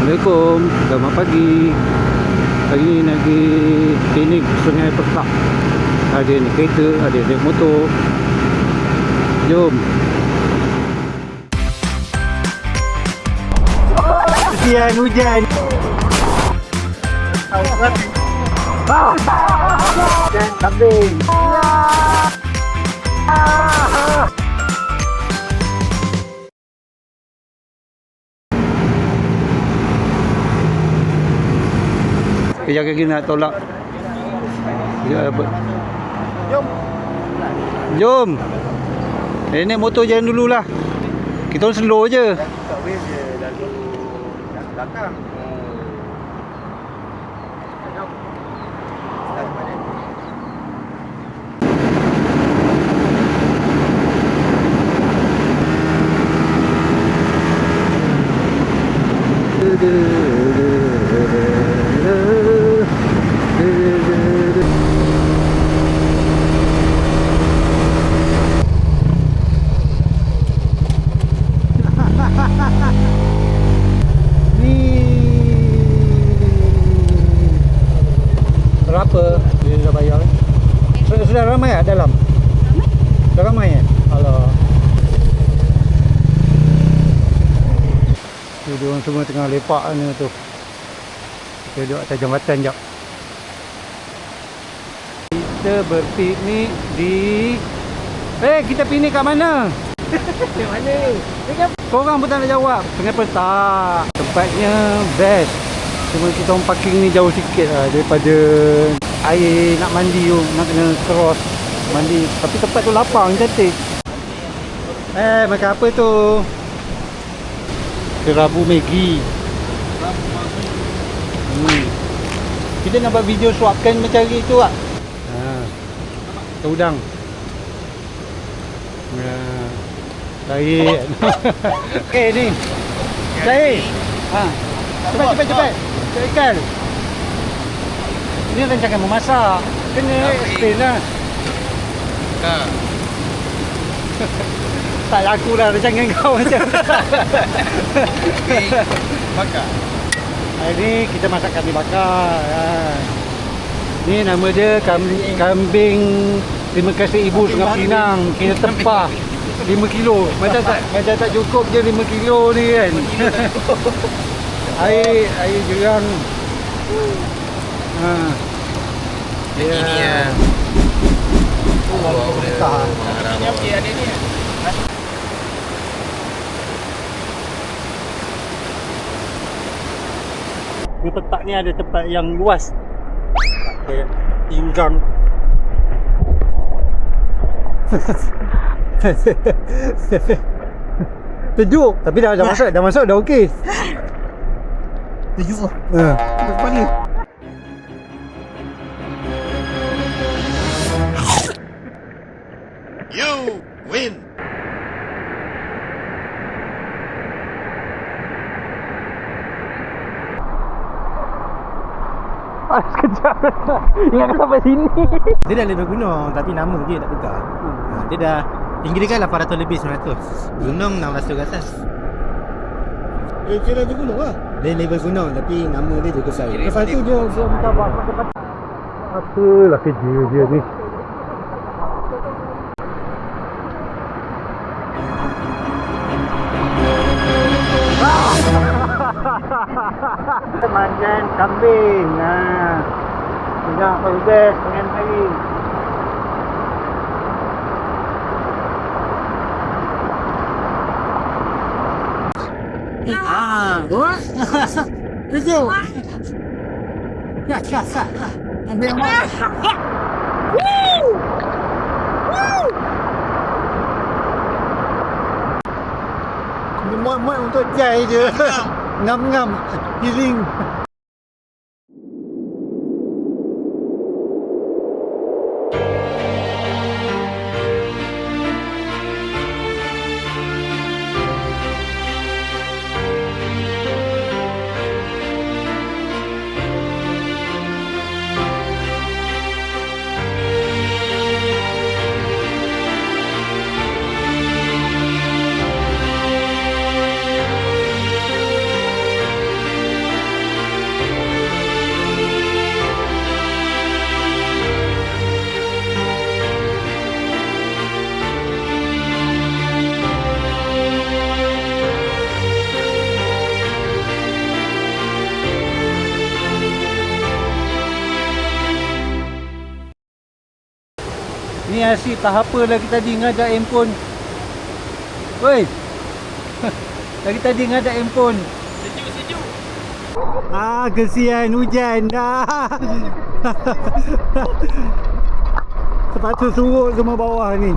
Assalamualaikum, selamat pagi. Hari ni nak pergi klinik Sungai Petak. Ada ni kereta, ada naik motor. Jom. Hujan, hujan. Dan kambing. Kejap lagi nak tolak. Jom. Jom. Naik motor jangan dululah. Kita orang slow je. Tak boleh je lalu belakang. Jom. Start balik. Berapa dia dah bayar? Sudah ramai tak dalam? Ramai? Dah ramai kan? Alah. Tu dia orang semua tengah lepak ni tu. Kita duduk atas jambatan jap. Kita berpiknik di... kita piknik kat mana? Di mana? Korang pun tak nak jawab. Sungai Petak. Tempatnya best. Cuma kita orang parking ni jauh sikit lah daripada air nak mandi tu. Nak kena cross mandi. Tapi tempat tu lapang, cantik. Makan apa tu? Kerabu Maggi. Kita nak buat video suapkan macam hari tu tak? Udang. Baik. Ni. Baik. Cepat. Ikan. Ini rancangan memasak. Kena explain lah. Tak laku lah rancangan kau macam. Bakar. Hari ni kita masak kambing bakar. Ni nama dia kambing terima kasih ibu Sungai Pinang. Kita tempah 5 kilo. Macam tak cukup je 5 kilo ni kan. Air jerang. Ini ya. Yang okey ada ni. Di Petak ni ada tempat yang luas. Tinggang. Sejuk. Tapi dah masuk dah okey. Sejuk. Depan ni. You win. Sekejap. Ingat sampai sini. Dia dah level gunung tapi nama dia tak tukar. Dia dah tinggi dia kan 800 lebih 900. Gunung 600 ke atas. Kira level gunung lah. Dia level gunung tapi nama dia juga besar. Lepas tu dia minta buat apalah kerja dia ni. Manjan kambing. Tengah progress dengan baik. Sejuk. Ya. Ambil mak. Muat-muat untuk jai je. Ngam-ngam. Healing. ni asyik tak apa lagi tadi ngajak handphone. Woi. Lagi tadi ngajak handphone. Sejuk. Kesian hujan dah. Terpaksa surut semua bawah ni.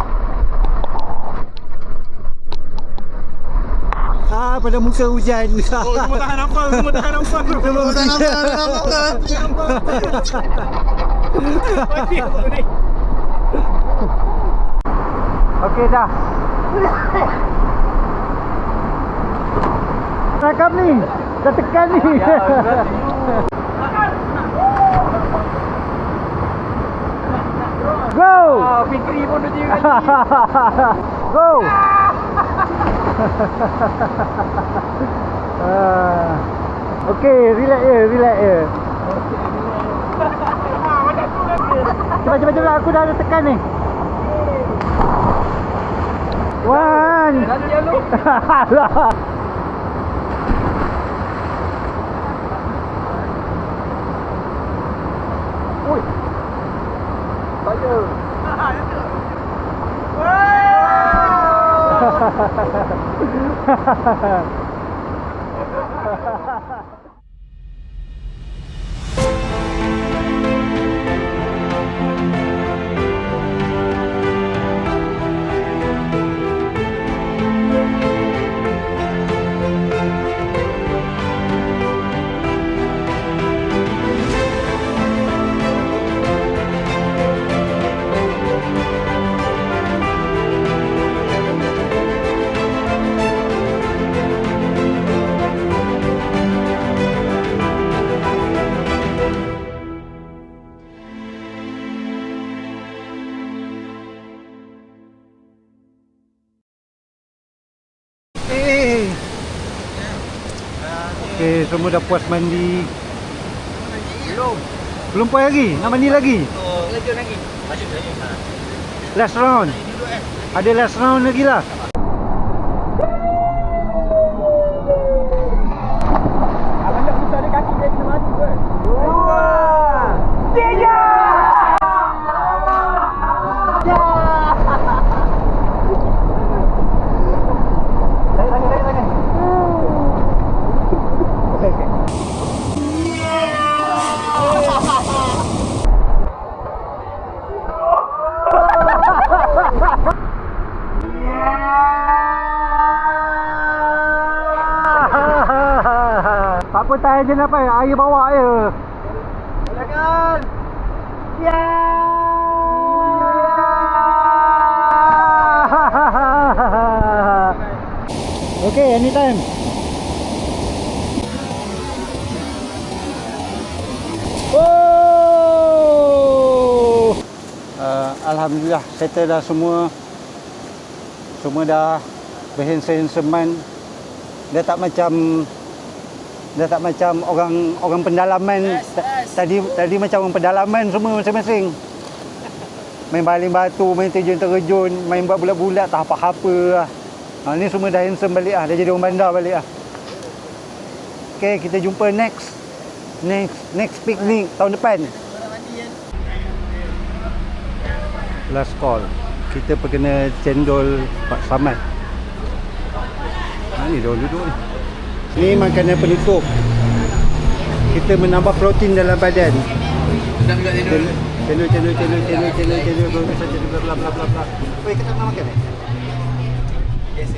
Pada muka hujan. Semua tahan nafas, semua tahan nafas. Okey dah. Rakam ni. Dah tekan ni. Go. Fikri pun dia Go. Okey, relax je. Cepat aku dah tekan ni. One. Alah. Oi. Saya. Okey, semua dah puas mandi. Belum puas lagi? Nak mandi lagi? Lanjut lagi. Last round. Ada last round lagi lah. Abang nak putar dia kaki dia kena mati ke? 3. Tak apa, tahan je nafas. Air bawa je. Silakan. Ya. Okey, anytime. Oh. Alhamdulillah settle dah semua. Semua dah berhandsome-handsomeman. Dah tak macam orang pendalaman. Tadi macam orang pendalaman semua masing-masing. Main baling batu, main terjun-terjun, main buat bulat-bulat, tak apa-apa lah. Ni semua dah handsome balik lah. Dah jadi orang bandar balik lah. Okay, kita jumpa next picnic tahun depan. Last call. Kita kena cendol Pak Samad. Ni dia duduk ni. Ni makanan penutup. Kita menambah protein dalam badan. Cendol bla bla bla. Weh, kita nak makan ni? Yes.